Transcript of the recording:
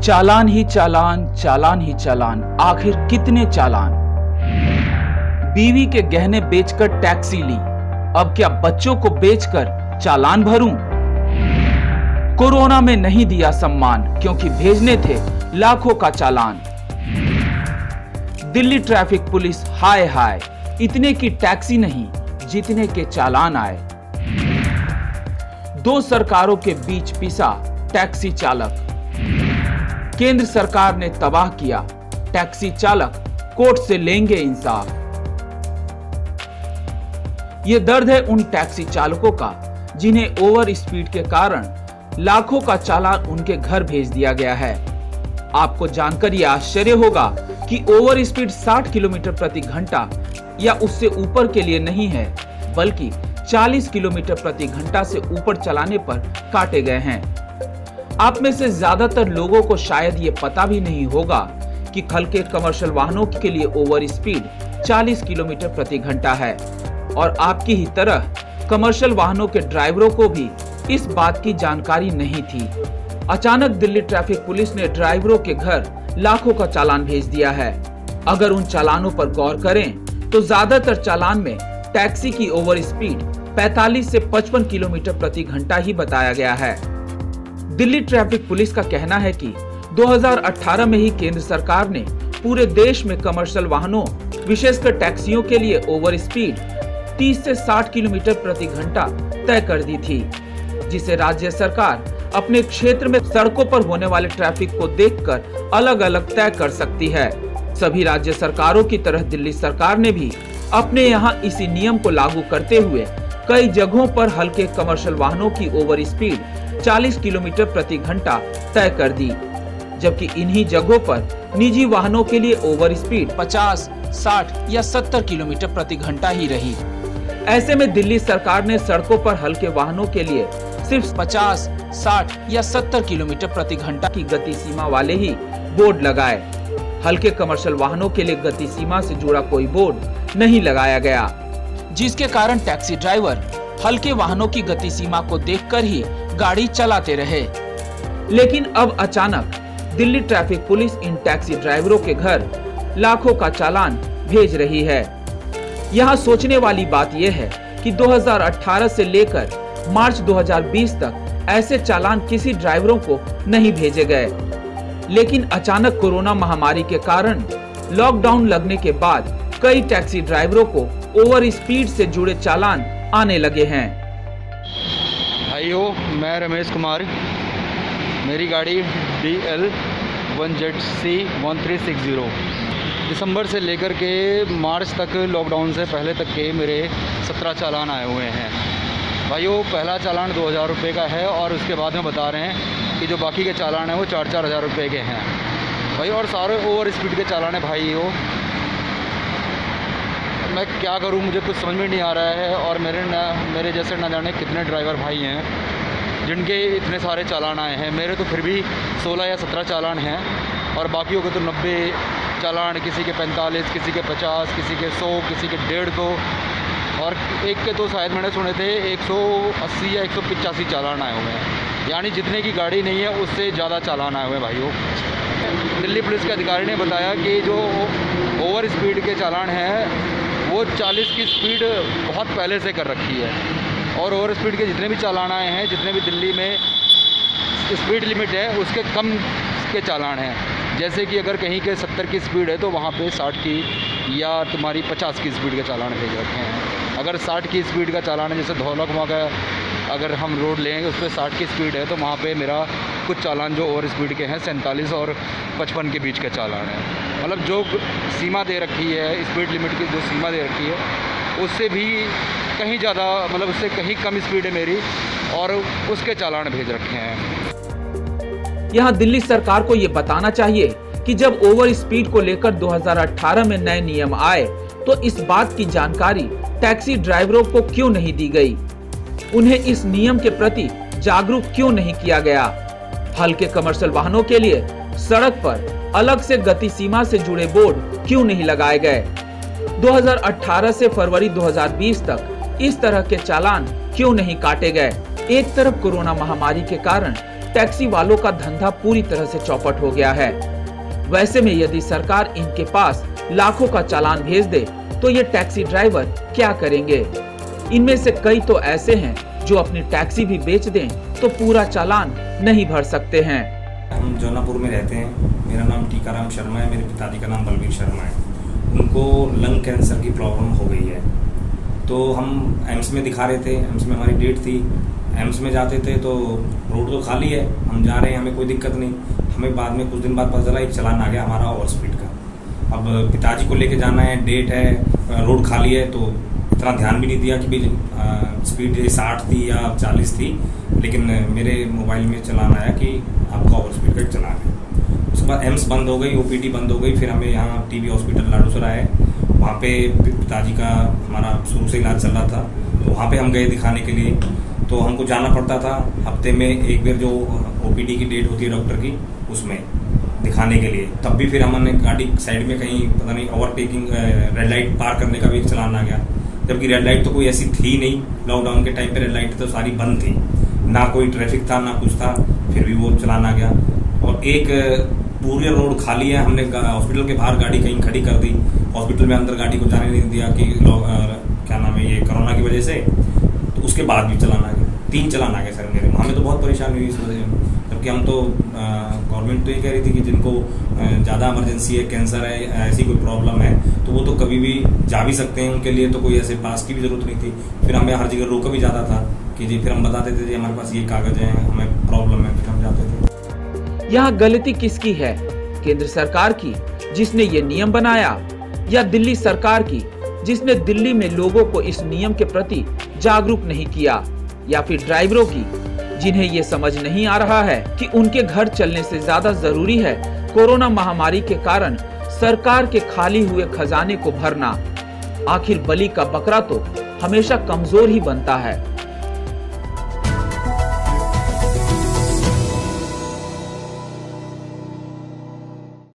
चालान ही चालान, चालान ही चालान, आखिर कितने चालान। बीवी के गहने बेचकर टैक्सी ली, अब क्या बच्चों को बेचकर चालान भरूं। कोरोना में नहीं दिया सम्मान क्योंकि भेजने थे लाखों का चालान। दिल्ली ट्रैफिक पुलिस हाय हाय, इतने की टैक्सी नहीं जितने के चालान आए। दो सरकारों के बीच पिसा टैक्सी चालक, केंद्र सरकार ने तबाह किया टैक्सी चालक, कोर्ट से लेंगे इंसाफ। ये दर्द है उन टैक्सी चालकों का जिन्हें ओवर स्पीड के कारण लाखों का चालान उनके घर भेज दिया गया है। आपको जानकर यह आश्चर्य होगा कि ओवर स्पीड 60 किलोमीटर प्रति घंटा या उससे ऊपर के लिए नहीं है, बल्कि 40 किलोमीटर प्रति घंटा से ऊपर चलाने पर काटे गए हैं। आप में से ज्यादातर लोगों को शायद ये पता भी नहीं होगा कि हल्के कमर्शियल वाहनों के लिए ओवर स्पीड 40 किलोमीटर प्रति घंटा है और आपकी ही तरह कमर्शियल वाहनों के ड्राइवरों को भी इस बात की जानकारी नहीं थी। अचानक दिल्ली ट्रैफिक पुलिस ने ड्राइवरों के घर लाखों का चालान भेज दिया है। अगर उन चालानों पर गौर करें तो ज्यादातर चालान में टैक्सी की ओवर स्पीड 45 से 55 किलोमीटर प्रति घंटा ही बताया गया है। दिल्ली ट्रैफिक पुलिस का कहना है कि 2018 में ही केंद्र सरकार ने पूरे देश में कमर्शियल वाहनों विशेषकर टैक्सियों के लिए ओवर स्पीड 30 से 60 किलोमीटर प्रति घंटा तय कर दी थी, जिसे राज्य सरकार अपने क्षेत्र में सड़कों पर होने वाले ट्रैफिक को देखकर अलग अलग तय कर सकती है। सभी राज्य सरकारों की तरह दिल्ली सरकार ने भी अपने यहाँ इसी नियम को लागू करते हुए कई जगहों पर हल्के कमर्शियल वाहनों की ओवर स्पीड 40 किलोमीटर प्रति घंटा तय कर दी, जबकि इन्हीं जगहों पर निजी वाहनों के लिए ओवर स्पीड 50, 60 या 70 किलोमीटर प्रति घंटा ही रही। ऐसे में दिल्ली सरकार ने सड़कों पर हल्के वाहनों के लिए सिर्फ 50, 60 या 70 किलोमीटर प्रति घंटा की गति सीमा वाले ही बोर्ड लगाए। हल्के कमर्शियल वाहनों के लिए गति सीमा से जुड़ा कोई बोर्ड नहीं लगाया गया, जिसके कारण टैक्सी ड्राइवर हल्के वाहनों की गति सीमा को देखकर ही गाड़ी चलाते रहे। लेकिन अब अचानक दिल्ली ट्रैफिक पुलिस इन टैक्सी ड्राइवरों के घर लाखों का चालान भेज रही है। यहाँ सोचने वाली बात यह है कि 2018 से लेकर मार्च 2020 तक ऐसे चालान किसी ड्राइवरों को नहीं भेजे गए, लेकिन अचानक कोरोना महामारी के कारण लॉकडाउन लगने के बाद कई टैक्सी ड्राइवरों को ओवर स्पीड से जुड़े चालान आने लगे हैं। भाइयों, मैं रमेश कुमार, मेरी गाड़ी DL 1ZC 1360 दिसंबर से लेकर के मार्च तक, लॉकडाउन से पहले तक के मेरे 17 चालान आए हुए हैं। भाइयों, पहला चालान 2000 रुपये का है और उसके बाद में बता रहे हैं कि जो बाकी के चालान हैं वो 4-4 हज़ार रुपये के हैं भाई, और सारे ओवर स्पीड के चालान है। भाइयों, मैं क्या करूं, मुझे कुछ समझ में नहीं आ रहा है। और मेरे जैसे ना जाने कितने ड्राइवर भाई हैं जिनके इतने सारे चालान आए हैं। मेरे तो फिर भी 16 या 17 चालान हैं और बाकियों के तो 90 चालान, किसी के 45, किसी के 50, किसी के 100, किसी के 150 और एक के तो शायद मैंने सुने थे 180 या 185 चालान आए हुए हैं। यानी जितने की गाड़ी नहीं है उससे ज़्यादा चालान आए हुए हैं। भाइयों, दिल्ली पुलिस के अधिकारी ने बताया कि जो ओवर स्पीड के चालान हैं वो 40 की स्पीड बहुत पहले से कर रखी है और ओवर स्पीड के जितने भी चालान आए हैं, जितने भी दिल्ली में स्पीड लिमिट है उसके कम के चालान हैं। जैसे कि अगर कहीं के 70 की स्पीड है तो वहाँ पे 60 की या तुम्हारी 50 की स्पीड के चालान भेज रखे हैं। अगर 60 की स्पीड का चालान है, जैसे धौला कुआं का अगर हम रोड लेंगे उस पर 60 की स्पीड है तो वहाँ पे मेरा कुछ चालान जो ओवर स्पीड के हैं 47 और 55 के बीच के चालान हैं। मतलब जो सीमा दे रखी है, स्पीड लिमिट की जो सीमा दे रखी है उससे भी कहीं ज़्यादा, मतलब उससे कहीं कम स्पीड है मेरी और उसके चालान भेज रखे हैं। यहाँ दिल्ली सरकार को ये बताना चाहिए कि जब ओवर स्पीड को लेकर 2018 में नए नियम आए तो इस बात की जानकारी टैक्सी ड्राइवरों को क्यों नहीं दी गई, उन्हें इस नियम के प्रति जागरूक क्यों नहीं किया गया। हल्के कमर्शियल वाहनों के लिए सड़क पर अलग से गति सीमा से जुड़े बोर्ड क्यों नहीं लगाए गए। 2018 से फरवरी 2020 तक इस तरह के चालान क्यों नहीं काटे गए। एक तरफ कोरोना महामारी के कारण टैक्सी वालों का धंधा पूरी तरह से चौपट हो गया है। वैसे में यदि सरकार इनके पास लाखों का चालान भेज दे तो ये टैक्सी ड्राइवर क्या करेंगे? इनमें से कई तो ऐसे हैं जो अपनी टैक्सी भी बेच दें तो पूरा चालान नहीं भर सकते हैं। हम जौनापुर में रहते हैं। मेरा नाम टीकाराम शर्मा है, मेरे पिताजी का नाम बलबीर शर्मा है। उनको लंग कैंसर की प्रॉब्लम हो गई है, तो हम एम्स में दिखा रहे थे। एम्स में हमारी डेट थी, एम्स में जाते थे तो रोड तो खाली है, हम जा रहे हैं, हमें कोई दिक्कत नहीं। हमें बाद में कुछ दिन बाद पता चला एक चालान आ गया हमारा ओवर स्पीड का। अब पिताजी को लेके जाना है, डेट है, रोड खाली है, तो इतना ध्यान भी नहीं दिया कि भाई स्पीड 60 थी या 40 थी, लेकिन मेरे मोबाइल में चालान आया कि आपका ओवर स्पीड का एक चालान है। उसके बाद एम्स बंद हो गई, ओपीडी बंद हो गई। फिर हमें यहाँ टीबी हॉस्पिटल लाडूसराय है, वहाँ पे पिताजी का हमारा शुरू से इलाज चल रहा था, तो वहाँ पे हम गए दिखाने के लिए। तो हमको जाना पड़ता था हफ्ते में एक बार, जो ओपीडी की डेट होती है डॉक्टर की, उसमें दिखाने के लिए। तब भी फिर हमने गाड़ी साइड में कहीं पता नहीं ओवरटेकिंग, रेड लाइट पार करने का भी एक चालान आ गया, जबकि रेड लाइट तो कोई ऐसी थी नहीं। लॉकडाउन के टाइम पे रेड लाइट तो सारी बंद थी, ना कोई ट्रैफिक था ना कुछ था, फिर भी वो चालान आ गया। और एक पूरे रोड खाली है, हमने हॉस्पिटल के बाहर गाड़ी कहीं खड़ी कर दी, हॉस्पिटल में अंदर गाड़ी को जाने नहीं दिया कि क्या नाम है, ये कोरोना की वजह से। तो उसके बाद भी चालान आ गया, 3 चालान आ गए सर मेरे। हमें तो बहुत परेशानी हुई इस वजह से, जबकि हम तो गवर्नमेंट तो ये कह रही थी कि जिनको ज़्यादा इमरजेंसी है, कैंसर है, ऐसी कोई प्रॉब्लम है, तो वो तो कभी भी जा भी सकते हैं, उनके लिए तो कोई ऐसे पास की भी जरूरत नहीं थी। फिर हमें हर जगह रोका भी जाता था कि जी, फिर हम बताते थे जी हमारे पास ये कागज है, हमें प्रॉब्लम है, फिर हम जाते थे। यहाँ गलती किसकी है? केंद्र सरकार की, जिसने ये नियम बनाया, या दिल्ली सरकार की, जिसने दिल्ली में लोगों को इस नियम के प्रति जागरूक नहीं किया, या फिर ड्राइवरों की, जिन्हें ये समझ नहीं आ रहा है कि उनके घर चलने से ज्यादा जरूरी है कोरोना महामारी के कारण सरकार के खाली हुए खजाने को भरना। आखिर बलि का बकरा तो हमेशा कमजोर ही बनता है।